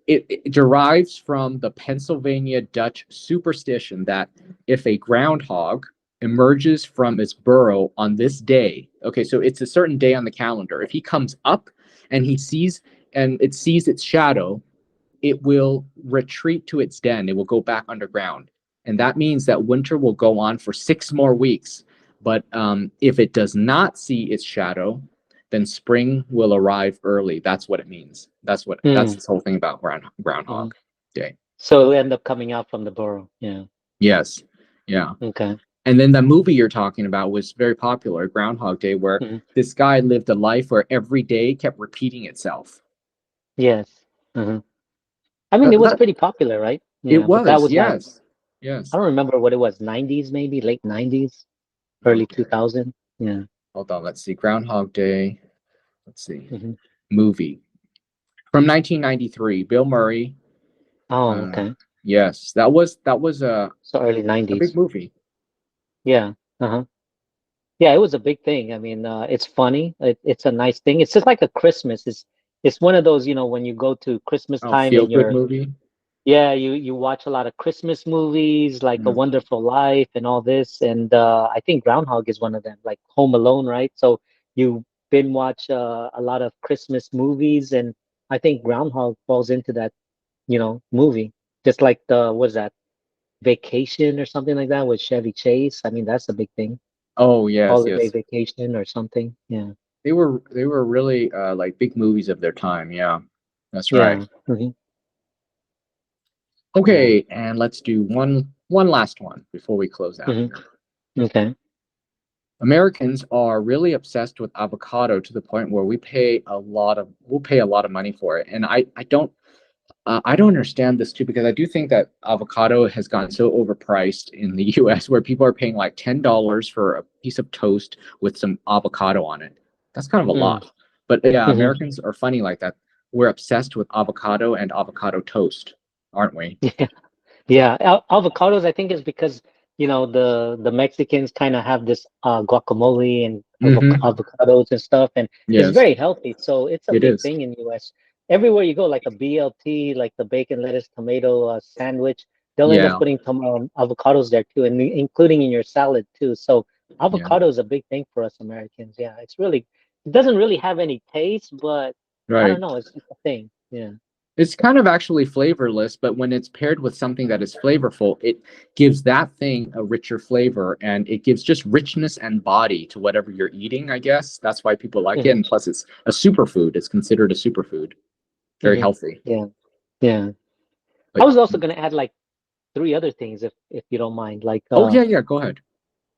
it derives from the Pennsylvania Dutch superstition that if a groundhog emerges from its burrow on this day, okay, so it's a certain day on the calendar. If he comes up and it sees its shadow, it will retreat to its den. It will go back underground. And that means that winter will go on for 6 more weeks. But if it does not see its shadow, then spring will arrive early. That's what it means. That's Mm, this whole thing about mhm. Groundhog Day. So it'll end up coming out from the burrow. Yeah. Yes. Yeah. Okay. And then the movie you're talking about was very popular, Groundhog Day, where Mhm. this guy lived a life where every day kept repeating itself. Yes. Hmm. I mean, it That, was that pretty popular, right? it Yeah, but that was, was like, yes. I Yes. don't remember what it was, 90s maybe, late 90s, early Okay. 2000. Yeah. Hold on, let's see. Groundhog Day. Let's see. Hmm. Movie from 1993. Bill Murray. Oh, Uh, okay. yes, that was So early a big 90s. movie. Yeah. Uh-huh. Yeah, it was a big thing. I mean, it's funny. It's a nice thing. It's just like a Christmas. It's one of those, when you go to Christmas Oh, time feel and good you're. movie. Yeah, you watch a lot of Christmas movies like A Mm. Wonderful Life and all this, and I think Groundhog is one of them, like Home Alone, right? So you been watch a lot of Christmas movies, and I think Groundhog falls into that, movie. Just like the was that Vacation or something like that with Chevy Chase. I mean, that's a big thing. Oh yes, Holiday yes. Vacation or something. Yeah, They were really like big movies of their time. Yeah, that's right. yeah, hmm, yeah. Okay, and let's do one last one before we close out Hmm. here. Okay. Americans are really obsessed with avocado to the point where we'll pay a lot of money for it. And I don't I don't understand this too, because I do think that avocado has gotten so overpriced in the US, where people are paying like $10 for a piece of toast with some avocado on it. That's kind of a Mm. lot. But yeah, Hmm. Americans are funny like that. We're obsessed with avocado and avocado toast, aren't we? Yeah, avocados, I think, is because, the Mexicans kind of have this guacamole and Mm-hmm. avocados and stuff, and it's Yes, very healthy. So it's a it big is. thing in the US. Everywhere you go, like a BLT, like the bacon, lettuce, tomato sandwich, they'll end up Yeah, putting avocados there too, and including in your salad too. So yeah, avocado is a big thing for us Americans. Yeah, it doesn't really have any taste, but I don't right. know, it's just a thing. Yeah. It's kind of actually flavorless, but when it's paired with something that is flavorful, it gives that thing a richer flavor, and it gives just richness and body to whatever you're eating, I guess. That's why people like it. Hmm. And plus, it's a superfood. It's considered a superfood. Very Hmm. healthy. Yeah. Yeah. I But was also gonna add like three other things if you don't mind. Like oh, yeah, yeah, go ahead.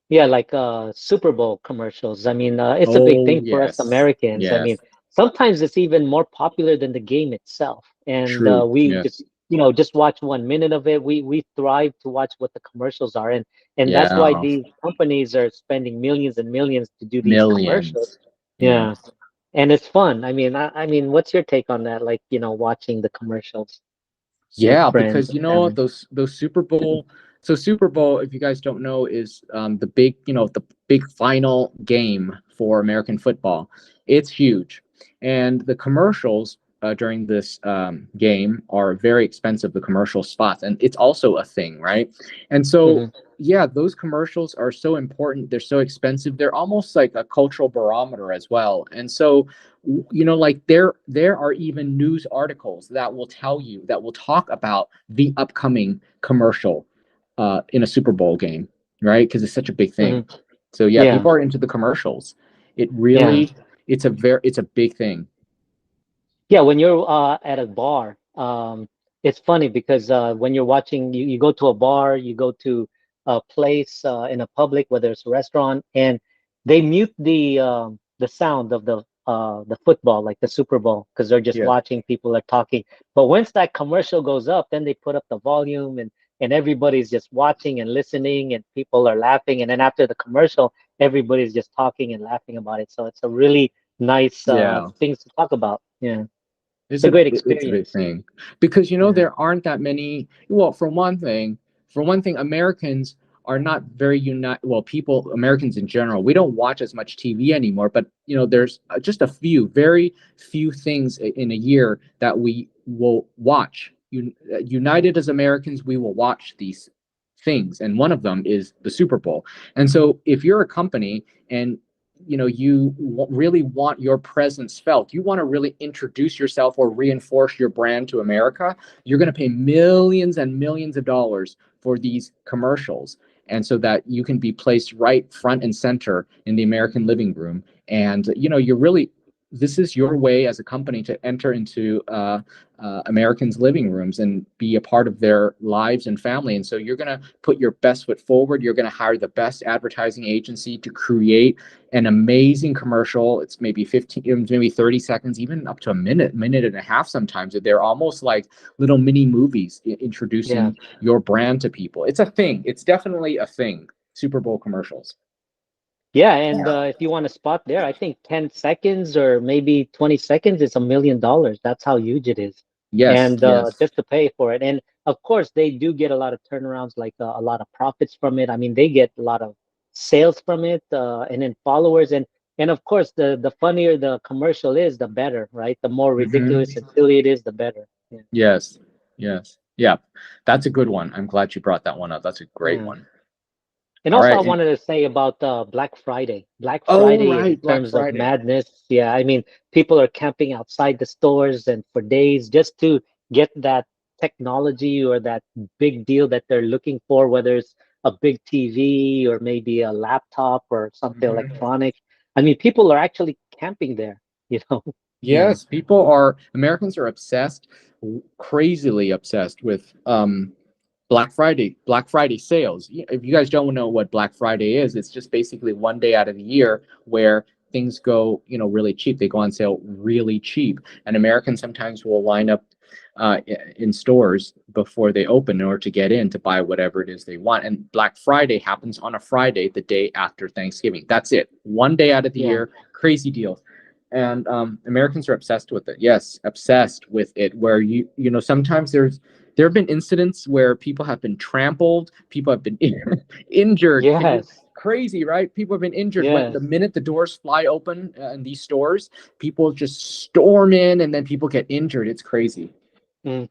yeah, like Super Bowl commercials. I mean, it's a big Oh, thing for us yes. Americans. I mean, Yes. sometimes it's even more popular than the game itself. And True. we just, Yes. just watch 1 minute of it. We thrive to watch what the commercials are. And that's why Yeah. these companies are spending millions and millions to do these commercials. Millions. Yeah. Yes. And it's fun. I mean, what's your take on that? Like, watching the commercials with Yeah, friends because and you know family. those Super Bowl. So Super Bowl, if you guys don't know, is the big, the big final game for American football. It's huge, and the commercials during this game are very expensive. The commercial spots, and it's also a thing, right? And so Hmm. yeah, those commercials are so important. They're so expensive. They're almost like a cultural barometer as well. And so like there are even news articles that will tell you, that will talk about the upcoming commercial in a Super Bowl game, right? Because it's such a big Hmm. thing. So yeah, Yeah. people are into the commercials. It Yeah. really, it's a big thing. Yeah, when you're at a bar, it's funny because when you're watching, you go to a bar, you go to a place in a public, whether it's a restaurant, and they mute the sound of the football, like the Super Bowl, because they're just Yes. watching, people are talking. But once that commercial goes up, then they put up the volume and everybody's just watching and listening and people are laughing. And then after the commercial, everybody's just talking and laughing about it. So it's a really nice Yeah. things to talk about. Yeah. It's It's a a great it's a big experience. thing because Yeah. there aren't that many. Well, for one thing, Americans are not very unite. Well, people, Americans in general, we don't watch as much TV anymore. But there's just a few, very few things in a year that we will watch. United as Americans, we will watch these things, and one of them is the Super Bowl. And so, if you're a company and you really want your presence felt, you want to really introduce yourself or reinforce your brand to America, you're going to pay millions and millions of dollars for these commercials, and so that you can be placed right front and center in the American living room. And you're really, this is your way as a company to enter into Americans' living rooms and be a part of their lives and family. And so you're going to put your best foot forward. You're going to hire the best advertising agency to create an amazing commercial. It's maybe 15, maybe 30 seconds, even up to a minute, minute and a half sometimes. They're almost like little mini movies Yeah. introducing your brand to people. It's a thing. It's definitely a thing. Super Bowl commercials. Yeah. And if you want to spot there, I think 10 seconds or maybe 20 seconds is $1 million. That's how huge it is. Yes, And yes. just to pay for it. And of course, they do get a lot of turnarounds, like a lot of profits from it. I mean, they get a lot of sales from it and then followers. And of course, the funnier the commercial is, the better, right? The more ridiculous Hmm. and silly it is, the better. Yeah. Yes, yes. Yeah, that's a good one. I'm glad you brought that one up. That's a great Yeah. one. And All also, I right. wanted to say about Black Friday. Black Oh, Friday, in right. Black terms of Friday. madness, yeah, I mean, people are camping outside the stores and for days just to get that technology or that big deal that they're looking for, whether it's a big TV or maybe a laptop or something Mhm. electronic. I mean, people are actually camping there, you know? Yeah. Yes, Americans are obsessed, crazily obsessed with Black Friday sales. If you guys don't know what Black Friday is, it's just basically one day out of the year where things go, really cheap. They go on sale really cheap, and Americans sometimes will line up in stores before they open in order to get in to buy whatever it is they want. And Black Friday happens on a Friday, the day after Thanksgiving. That's it. One day out of the Yeah. year, crazy deals. And Americans are obsessed with it. Yes, obsessed with it. Where sometimes there have been incidents where people have been trampled, people have been injured. Yes. Crazy, right? People have been injured when the Yes. minute the doors fly open in these stores, people just storm in, and then people get injured. It's crazy.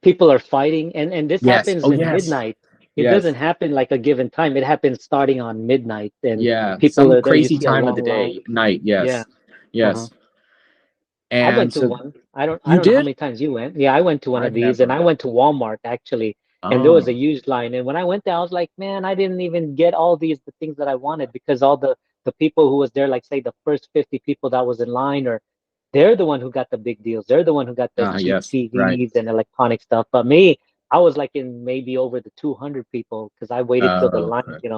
People are fighting, and this Yes. happens Oh, in yes. midnight. It doesn't Yes. happen like a given time. It happens starting on midnight, and Yeah. people Some are there. You crazy see a time of the long line. day, night. Yeah. Yes. Uh-huh. Yes. I went And to so one. I you don't know how did? many times you went. Yeah, I went to one of I've these, and I never. went to Walmart actually, and there was a Oh. huge line. And when I went there, I was like, man, I didn't even get all the things that I wanted because all the people who was there, like say the first 50 people that was in line, or they're the one who got the big deals. They're the one who got the Ah, cheap yes. Right. TVs and electronic stuff. But me, I was like in maybe over the 200 people because I waited till the line, Okay.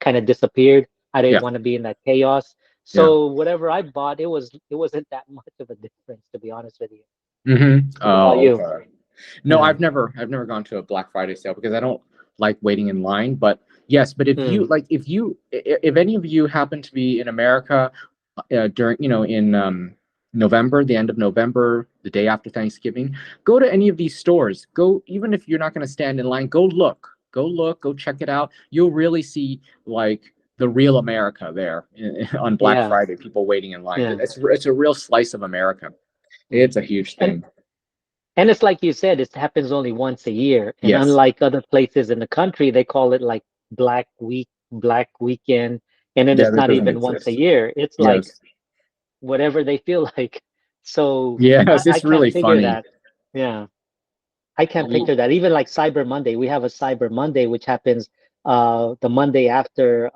kind of disappeared. I didn't Yeah. want to be in that chaos. Yeah. So whatever I bought, it wasn't that much of a difference, to be honest with you. What about Oh, you? okay. No, Yeah. I've never gone to a Black Friday sale because I don't like waiting in line. But yes, but if you Mm, like, if any of you happen to be in America during, in November, the end of November, the day after Thanksgiving, go to any of these stores. Go, even if you're not going to stand in line, go check it out. You'll really see like the real America there on Black yeah. Friday. People waiting in line. Yeah. It's a real slice of America. Mm. It's a huge And thing. and it's like you said, it happens only once a year. And Yes. unlike other places in the country, they call it like Black Week, Black Weekend, and then Yeah, it's that not doesn't even once a exist. year. It's like Yes. whatever they feel like. So Yes, I it's can't really figure funny. that. Yeah. I can't Ye- picture that. Even like Cyber Monday, we have a Cyber Monday, which happens the Monday after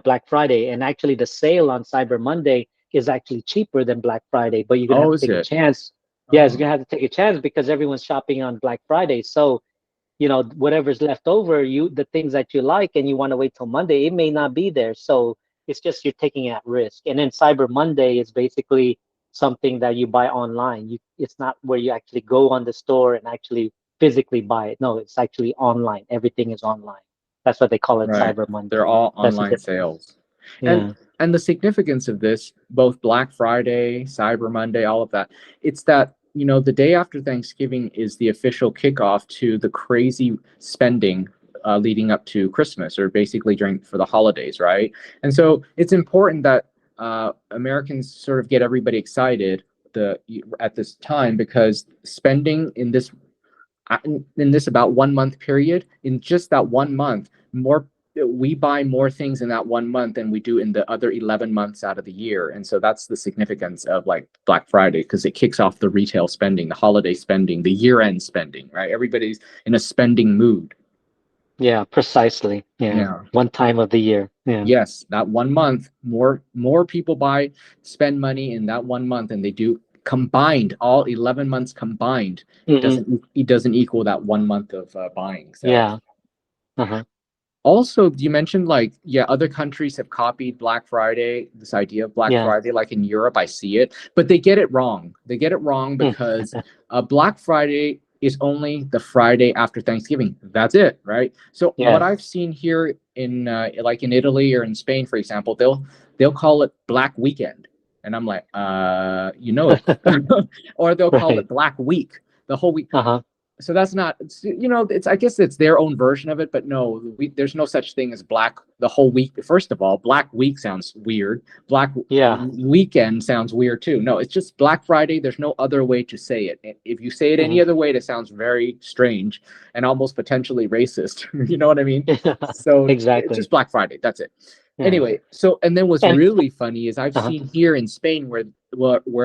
Black Friday. And actually the sale on Cyber Monday is actually cheaper than Black Friday, but you're gonna have Oh, to is take a it? chance. Yeah, you're Oh, gonna have to take a chance because everyone's shopping on Black Friday. So, whatever's left over, the things that you like and you want to wait till Monday, it may not be there. So it's just you're taking at risk. And then Cyber Monday is basically something that you buy online. It's not where you actually go on the store and actually physically buy it. No, it's actually online. Everything is online. That's what they call it, right. Cyber Monday. They're all That's the online difference. sales. And Yeah. and the significance of this, both Black Friday, Cyber Monday, all of that, it's that, the day after Thanksgiving is the official kickoff to the crazy spending leading up to Christmas, or basically during for the holidays, right? And so it's important that Americans sort of get everybody excited at this time, because spending in this about 1 month period, in just that 1 month, more we buy more things in that 1 month than we do in the other 11 months out of the year. And so that's the significance of like Black Friday, because it kicks off the retail spending, the holiday spending, the year-end spending, right? Everybody's in a spending mood. Yeah, precisely. Yeah. Yeah. One time of the year. Yeah. Yes, that 1 month, more people spend money in that 1 month than they do combined, all 11 months combined. Hmm. It doesn't equal that 1 month of buying. So Yeah. Uh-huh. also, you mentioned like, yeah, other countries have copied Black Friday, this idea of Black Yeah. Friday, like in Europe, I see it, but they get it wrong. They get it wrong Mm. because Black Friday is only the Friday after Thanksgiving. That's it, right? So what Yes. I've seen here in like in Italy or in Spain, for example, they'll call it Black Weekend, and I'm like, it, or they'll call Right. it Black Week, the whole week. Uh-huh. So that's not, it's, I guess it's their own version of it, but no, there's no such thing as black the whole week. First of all, Black Week sounds weird. Black Yeah. Weekend sounds weird too. No, it's just Black Friday. There's no other way to say it. If you say it any Hmm. other way, it sounds very strange and almost potentially racist. You know what I mean? So it's Exactly. just Black Friday. That's it. Yeah. Anyway, so and then what's And really funny is I've uh-huh. seen here in Spain where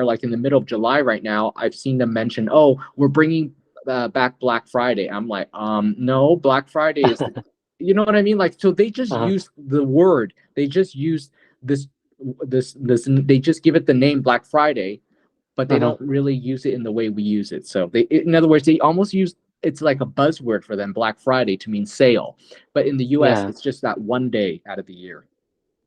like in the middle of July right now, I've seen them mention, oh, we're bringing back Black Friday. I'm like, no, Black Friday is, you know what I mean? Like, so they just Uh-huh. use the word. They just use this, this. They just give it the name Black Friday, but they Uh-huh. don't really use it in the way we use it. So in other words, they almost use, it's like a buzzword for them, Black Friday, to mean sale. But in the U.S., Yeah. it's just that one day out of the year.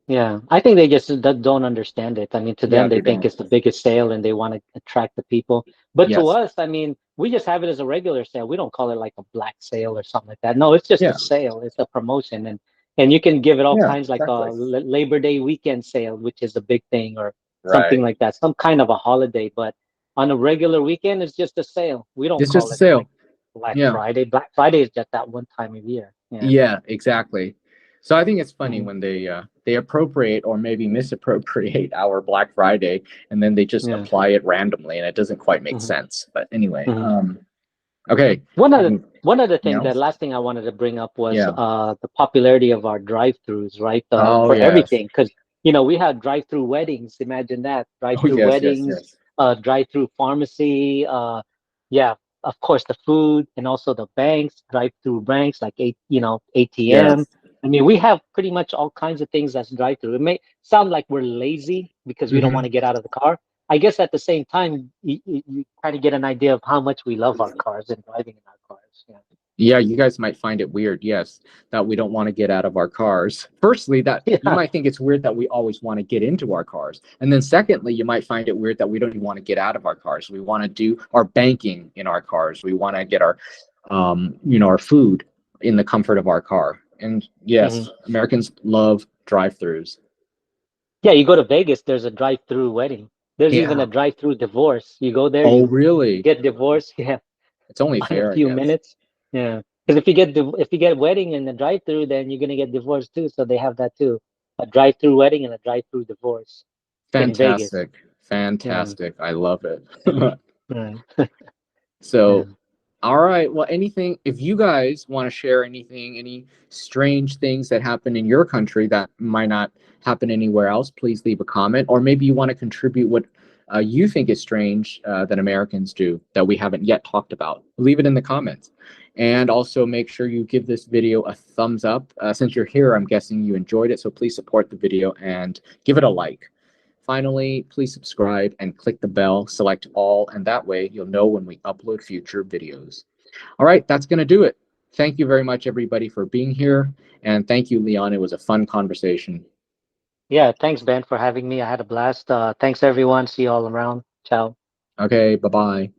Yeah, I think they just don't understand it. I mean, to Yeah, them, they they think don't. it's the biggest sale and they want to attract the people. But to Yes. us, I mean, we just have it as a regular sale. We don't call it like a black sale or something like that. No, it's just a Yeah. sale. It's a promotion, and you can give it all Yeah. kinds like a Exactly. Labor Day weekend sale, which is a big thing, or something Right. like that, some kind of a holiday. But on a regular weekend, it's just a sale. We don't It's just call a it like sale. Black Yeah. Friday. Black Friday is just that one time of year. Yeah. Yeah, exactly. So I think it's funny Hmm. when they appropriate or maybe misappropriate our Black Friday and then they just Yeah. apply it randomly and it doesn't quite make Hmm. sense. But anyway, Hmm. okay. One other Anything one other thing, the else? last thing I wanted to bring up was Yeah. the popularity of our drive-throughs, right? Oh For yes. everything, because we have drive-through weddings. Imagine that, Oh drive-through yes, yes, weddings, yes. drive-through pharmacy. Yeah, of course the food and also the banks, drive-through banks like ATM. Yes. I mean, we have pretty much all kinds of things that's drive-through. It may sound like we're lazy because we don't want Hmm. to get out of the car. I guess at the same time, you kind of get an idea of how much we love our cars and driving in our cars. Yeah. Yeah, you guys might find it weird, yes, that we don't want to get out of our cars. Firstly, that you Yeah. might think it's weird that we always want to get into our cars. And then secondly, you might find it weird that we don't even want to get out of our cars. We want to do our banking in our cars. We want to get our our food in the comfort of our car. And Hmm. yes, Americans love drive-throughs. Yeah, you go to Vegas, there's a drive-through wedding. There's even Yeah. a drive-through divorce. You go there, Oh, you really? get divorced, yeah, It's only on a fair, I few guess. minutes. Yeah. Because if you get wedding in the drive-through, then you're gonna get divorced too. So they have that too. A drive-through wedding and a drive-through divorce in Vegas. Fantastic. Yeah. Fantastic. I love it. Right. Yeah. So all right. Well, anything, if you guys want to share anything, any strange things that happen in your country that might not happen anywhere else, please leave a comment. Or maybe you want to contribute what you think is strange that Americans do that we haven't yet talked about. Leave it in the comments. And also make sure you give this video a thumbs up. Since you're here, I'm guessing you enjoyed it. So please support the video and give it a like. Finally, please subscribe and click the bell, select all, and that way you'll know when we upload future videos. All right, that's going to do it. Thank you very much, everybody, for being here. And thank you, Leon. It was a fun conversation. Yeah. Thanks, Ben, for having me. I had a blast. Thanks, everyone. See you all around. Ciao. Okay, bye bye.